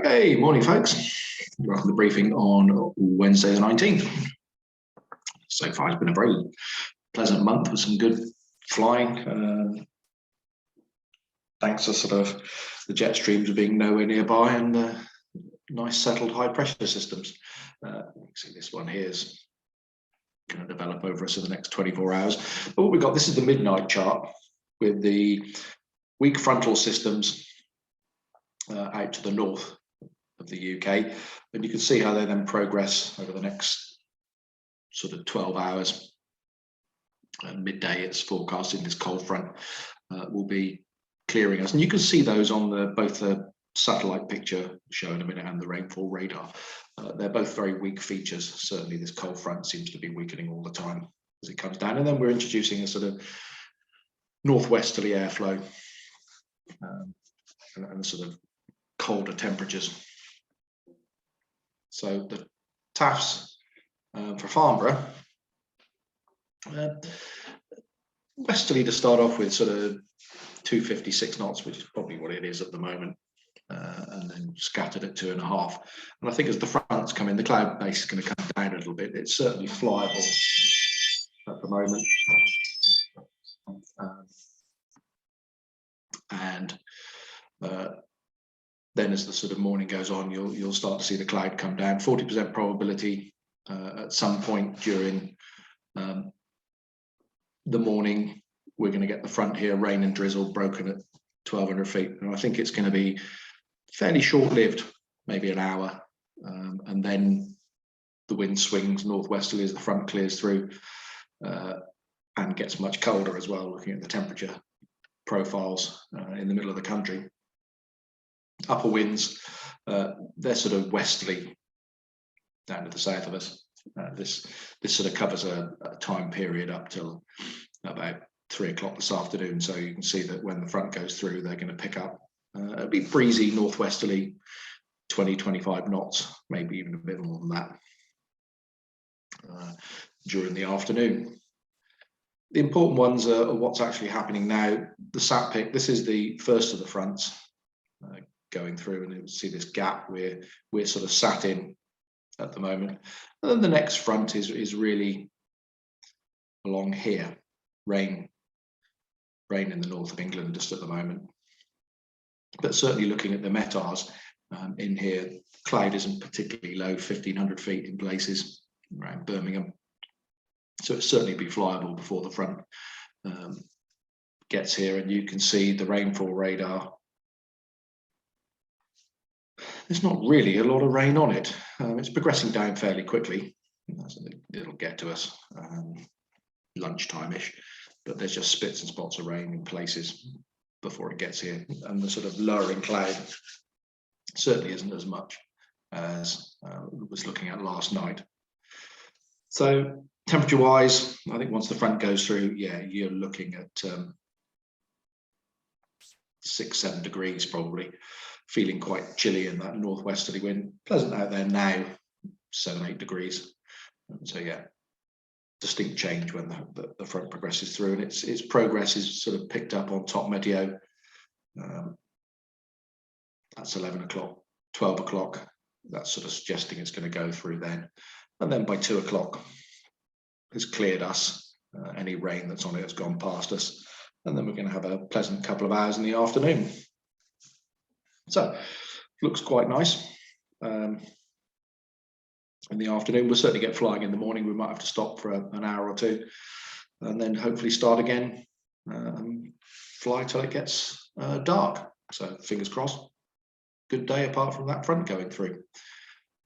Hey, morning, folks. Welcome to the briefing on Wednesday the 19th. So far, it's been a very pleasant month with some good flying. Thanks to sort of the jet streams being nowhere nearby and nice settled high pressure systems. You can see this one here is going to develop over us in the next 24 hours. But what we've got, this is the midnight chart with the weak frontal systems out to the north of the UK, and you can see how they then progress over the next sort of 12 hours. Midday, it's forecasting this cold front will be clearing us, and you can see those on both the satellite picture shown in a minute and the rainfall radar. They're both very weak features. Certainly this cold front seems to be weakening all the time as it comes down, and then we're introducing a sort of northwesterly airflow and sort of colder temperatures. So the TAFs for Farnborough, westerly to start off with, sort of 256 knots, which is probably what it is at the moment, and then scattered at 2.5. And I think as the fronts come in, the cloud base is going to come down a little bit. It's certainly flyable at the moment. Then as the sort of morning goes on, you'll start to see the cloud come down. 40% probability at some point during the morning, we're going to get the front here, rain and drizzle broken at 1,200 feet. And I think it's going to be fairly short-lived, maybe an hour. And then the wind swings northwesterly as the front clears through and gets much colder as well, looking at the temperature profiles in the middle of the country. Upper winds, they're sort of westerly down to the south of us. This sort of covers a time period up till about 3 o'clock this afternoon. So you can see that when the front goes through, they're going to pick up. It'll be breezy northwesterly, 20-25 knots, maybe even a bit more than that during the afternoon. The important ones are what's actually happening now. The sat pick, this is the first of the fronts going through, and you'll see this gap we're sort of sat in at the moment. And then the next front is really along here, rain in the north of England just at the moment. But certainly looking at the METARs in here, cloud isn't particularly low, 1,500 feet in places around Birmingham. So it'll certainly be flyable before the front gets here. And you can see the rainfall radar. There's not really a lot of rain on it. It's progressing down fairly quickly. It'll get to us lunchtime-ish, but there's just spits and spots of rain in places before it gets here. And the sort of lowering cloud certainly isn't as much as was looking at last night. So temperature-wise, I think once the front goes through, yeah, you're looking at 6-7 degrees probably. Feeling quite chilly in that northwesterly wind. Pleasant out there now, 7-8 degrees. So yeah, distinct change when the front progresses through, and its progress is sort of picked up on top Meteo. That's 11 o'clock, 12 o'clock. That's sort of suggesting it's going to go through then. And then by 2 o'clock, it's cleared us. Any rain that's on it has gone past us. And then we're going to have a pleasant couple of hours in the afternoon. So, looks quite nice. In the afternoon, we'll certainly get flying in the morning. We might have to stop for an hour or two, and then hopefully start again, fly till it gets dark. So, fingers crossed. Good day apart from that front going through.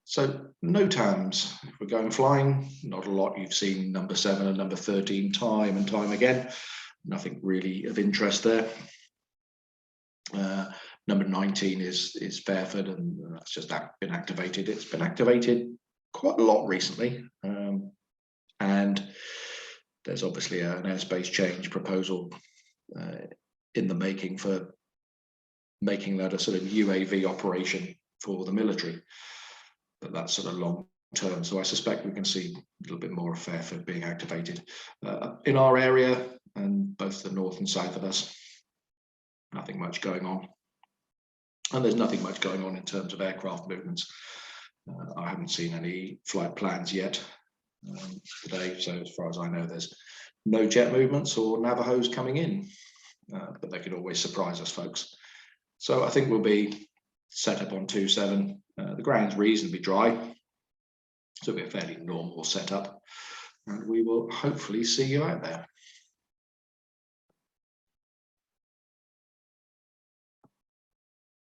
So, NOTAMs, if we're going flying, not a lot. You've seen number 7 and number 13 time and time again. Nothing really of interest there. Number 19 is Fairford, and that's just been activated. It's been activated quite a lot recently, and there's obviously an airspace change proposal in the making for making that a sort of UAV operation for the military, but that's sort of long term. So I suspect we can see a little bit more of Fairford being activated in our area, and both the north and south of us. Nothing much going on. And there's nothing much going on in terms of aircraft movements. I haven't seen any flight plans yet today. So as far as I know, there's no jet movements or Navajos coming in, but they could always surprise us, folks. So I think we'll be set up on 2-7. The ground's reasonably dry, so it'll be a fairly normal setup. And we will hopefully see you out there.